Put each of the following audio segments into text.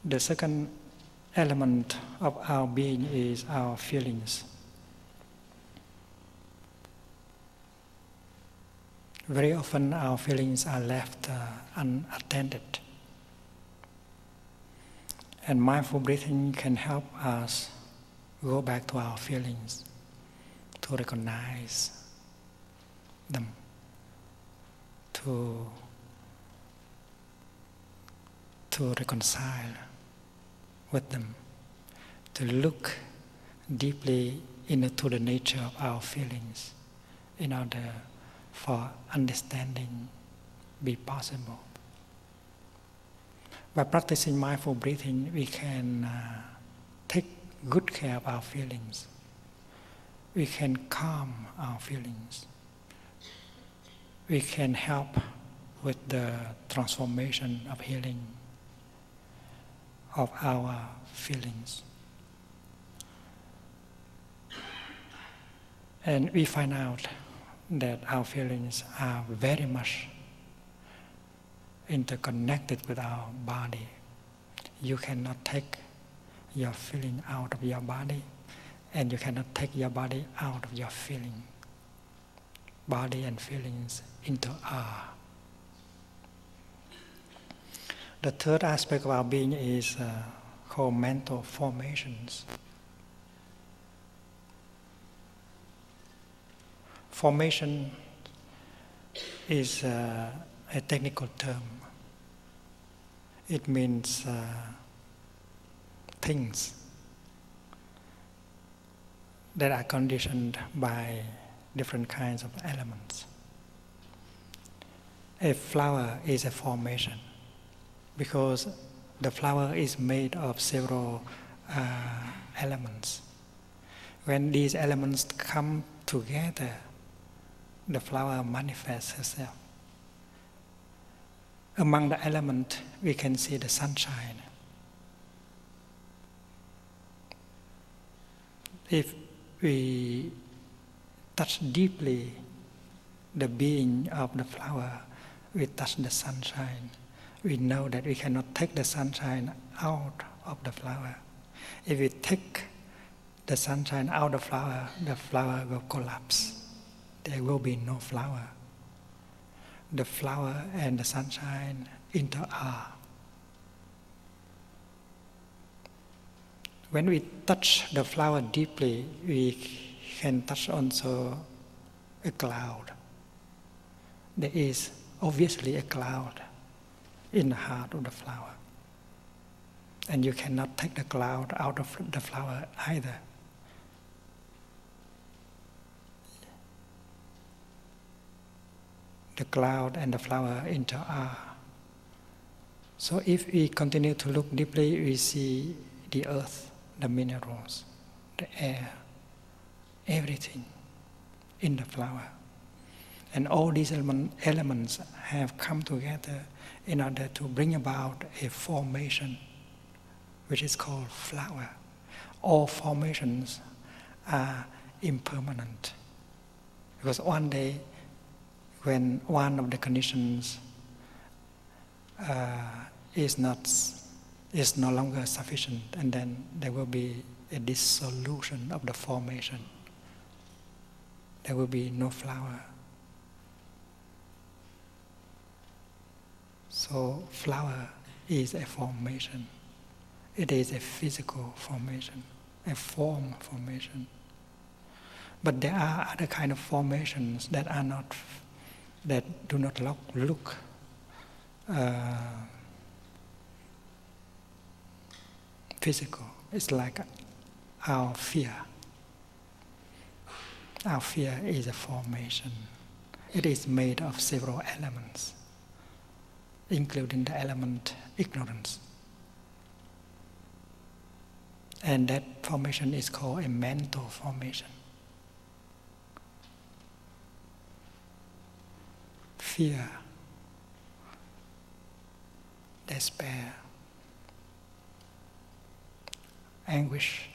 The second element of our being is our feelings. Very often our feelings are left unattended. And mindful breathing can help us go back to our feelings, to recognize them, to reconcile with them, to look deeply into the nature of our feelings in order for understanding be possible. By practicing mindful breathing, we can take good care of our feelings. We can calm our feelings. We can help with the transformation of healing of our feelings. And we find out that our feelings are very much interconnected with our body. You cannot take your feeling out of your body, and you cannot take your body out of your feeling. Body and feelings are. The third aspect of our being is called mental formations. Formation is a technical term. It means things that are conditioned by different kinds of elements. A flower is a formation because the flower is made of several elements. When these elements come together, the flower manifests itself. Among the elements, we can see the sunshine. If we touch deeply the being of the flower, we touch the sunshine. We know that we cannot take the sunshine out of the flower. If we take the sunshine out of the flower will collapse. There will be no flower. The flower and the sunshine are. When we touch the flower deeply, we can touch also a cloud. There is obviously a cloud in the heart of the flower. And you cannot take the cloud out of the flower either. The cloud and the flower are. So if we continue to look deeply, we see the earth, the minerals, the air, everything in the flower. And all these elements have come together in order to bring about a formation, which is called flower. All formations are impermanent. Because one day, when one of the conditions is no longer sufficient, and then there will be a dissolution of the formation. There will be no flower. So flower is a formation. It is a physical formation, a form formation. But there are other kind of formations that do not look physical. It's like our fear. Our fear is a formation. It is made of several elements, including the element ignorance. And that formation is called a mental formation. Fear, despair, anguish,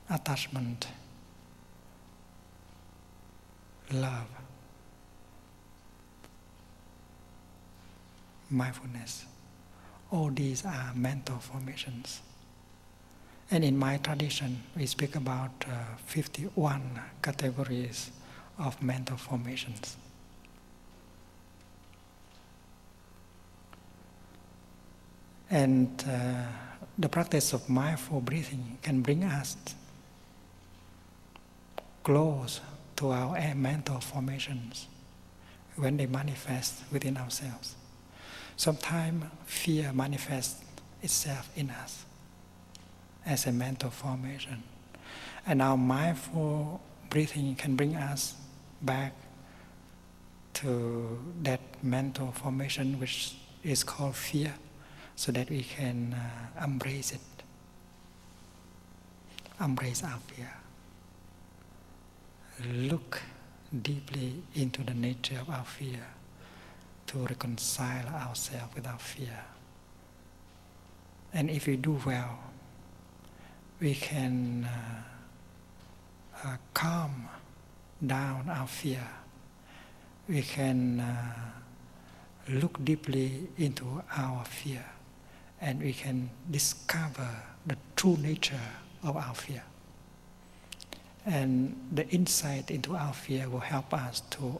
attachment, love, mindfulness. All these are mental formations. And in my tradition, we speak about 51 categories of mental formations. And the practice of mindful breathing can bring us close to our mental formations when they manifest within ourselves. Sometimes fear manifests itself in us as a mental formation. And our mindful breathing can bring us back to that mental formation which is called fear, so that we can embrace it, embrace our fear. Look deeply into the nature of our fear to reconcile ourselves with our fear. And if we do well, we can calm down our fear. We can look deeply into our fear, and we can discover the true nature of our fear. And the insight into our fear will help us to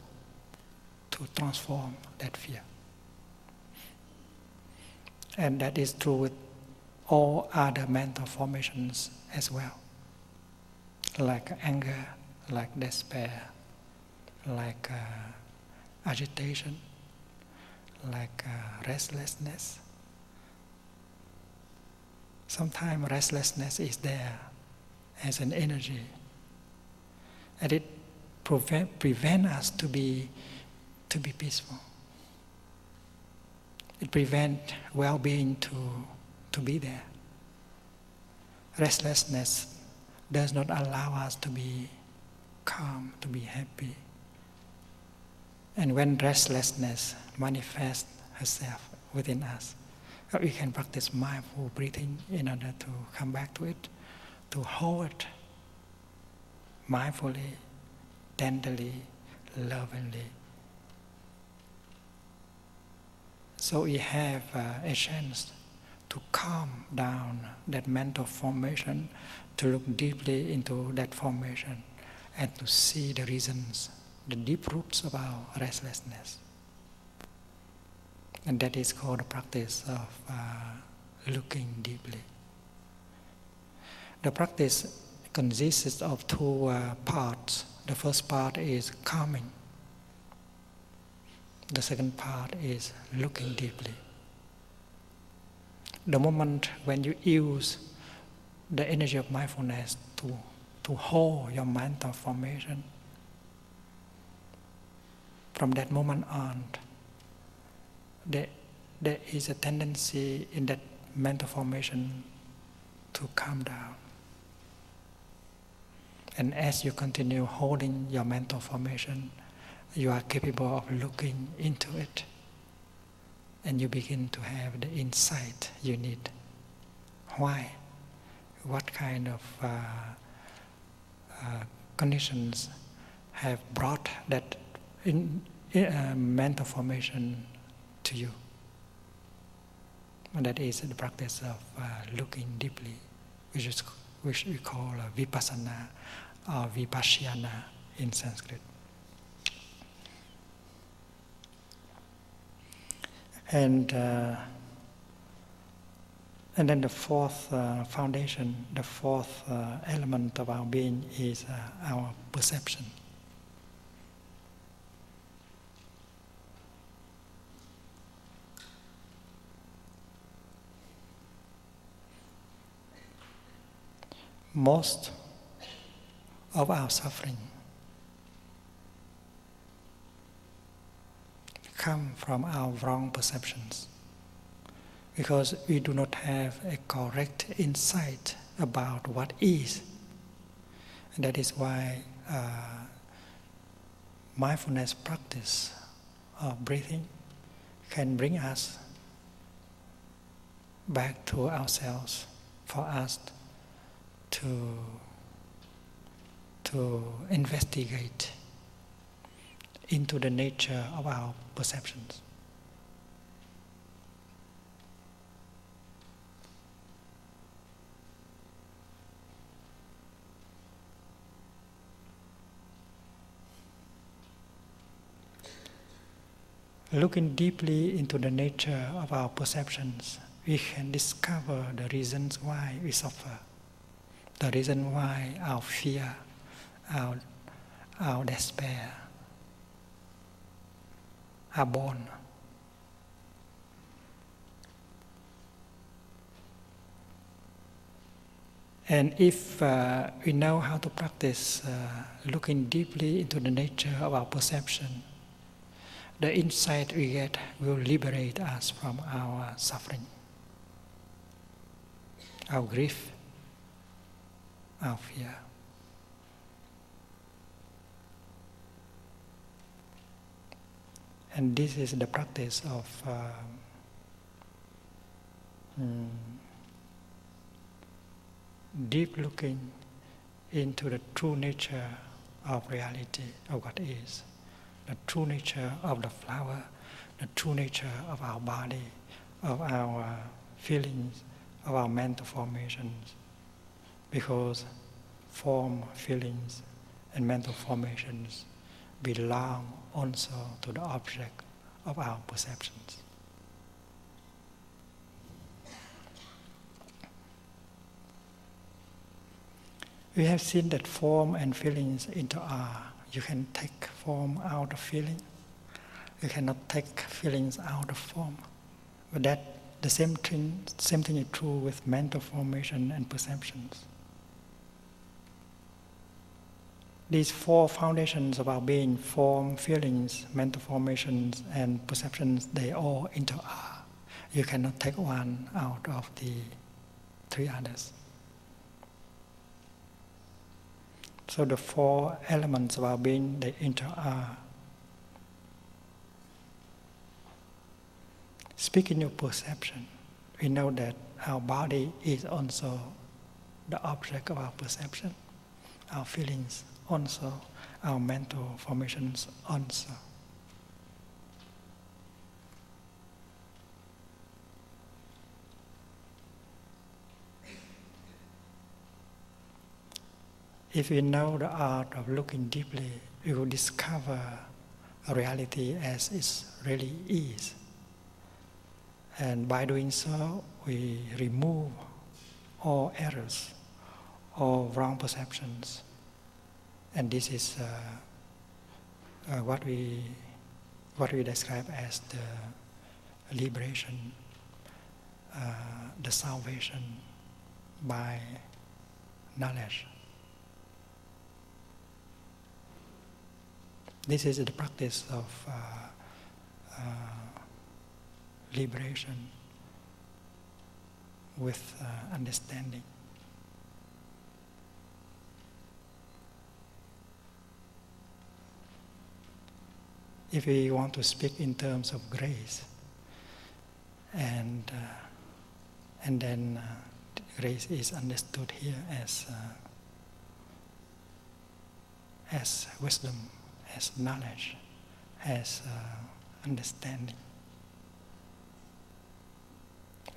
transform that fear. And that is true with all other mental formations as well, like anger, like despair, like agitation, like restlessness. Sometimes restlessness is there as an energy, and it prevents us to be peaceful. It prevents well-being to be there. Restlessness does not allow us to be calm, to be happy. And when restlessness manifests herself within us, we can practice mindful breathing in order to come back to it, to hold it mindfully, tenderly, lovingly. So we have a chance to calm down that mental formation, to look deeply into that formation, and to see the reasons, the deep roots of our restlessness. And that is called the practice of looking deeply. The practice consists of two parts. The first part is calming. The second part is looking deeply. The moment when you use the energy of mindfulness to hold your mental formation, from that moment on, there is a tendency in that mental formation to calm down. And as you continue holding your mental formation, you are capable of looking into it, and you begin to have the insight you need. Why? What kind of conditions have brought that mental formation to you? And that is the practice of looking deeply, which we call vipassana or vipassana in Sanskrit. And then the fourth foundation, the fourth element of our being is our perception. Most of our suffering come from our wrong perceptions, because we do not have a correct insight about what is. And that is why mindfulness practice of breathing can bring us back to ourselves, for us to investigate into the nature of our perceptions. Looking deeply into the nature of our perceptions, we can discover the reasons why we suffer, the reason why our fear, our despair are born. And if we know how to practice looking deeply into the nature of our perception, the insight we get will liberate us from our suffering, our grief, our fear. And this is the practice of deep looking into the true nature of reality, of what is, the true nature of the flower, the true nature of our body, of our feelings, of our mental formations. Because form, feelings, and mental formations belong also to the object of our perceptions. We have seen that form and feelings interact. You can take form out of feeling. You cannot take feelings out of form. But that the same thing is true with mental formation and perceptions. These four foundations of our being, form, feelings, mental formations, and perceptions, they all interact. You cannot take one out of the three others. So the four elements of our being, they interact. Speaking of perception, we know that our body is also the object of our perception, our feelings also, our mental formations also. If we know the art of looking deeply, we will discover a reality as it really is. And by doing so, we remove all errors, all wrong perceptions. And this is what we describe as the liberation, the salvation by knowledge. This is the practice of liberation with understanding. If we want to speak in terms of grace, and then grace is understood here as wisdom, as knowledge, as understanding.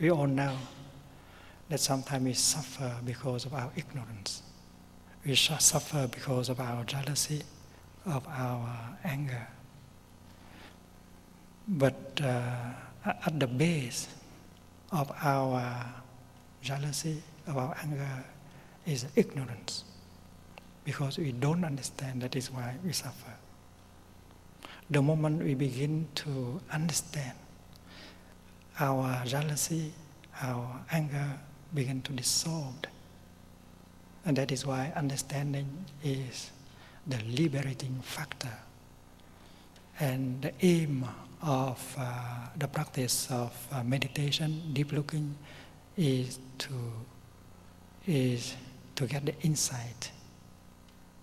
We all know that sometimes we suffer because of our ignorance. We suffer because of our jealousy, of our anger. But at the base of our jealousy, of our anger, is ignorance. Because we don't understand, that is why we suffer. The moment we begin to understand, our jealousy, our anger begin to dissolve. And that is why understanding is the liberating factor. And the aim of the practice of meditation, deep looking, is to get the insight,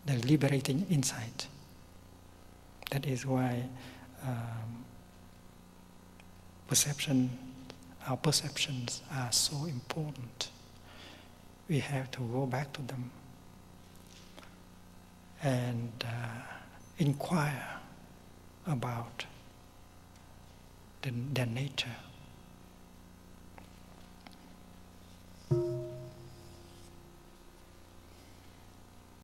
the liberating insight. That is why our perceptions are so important. We have to go back to them and inquire about their nature.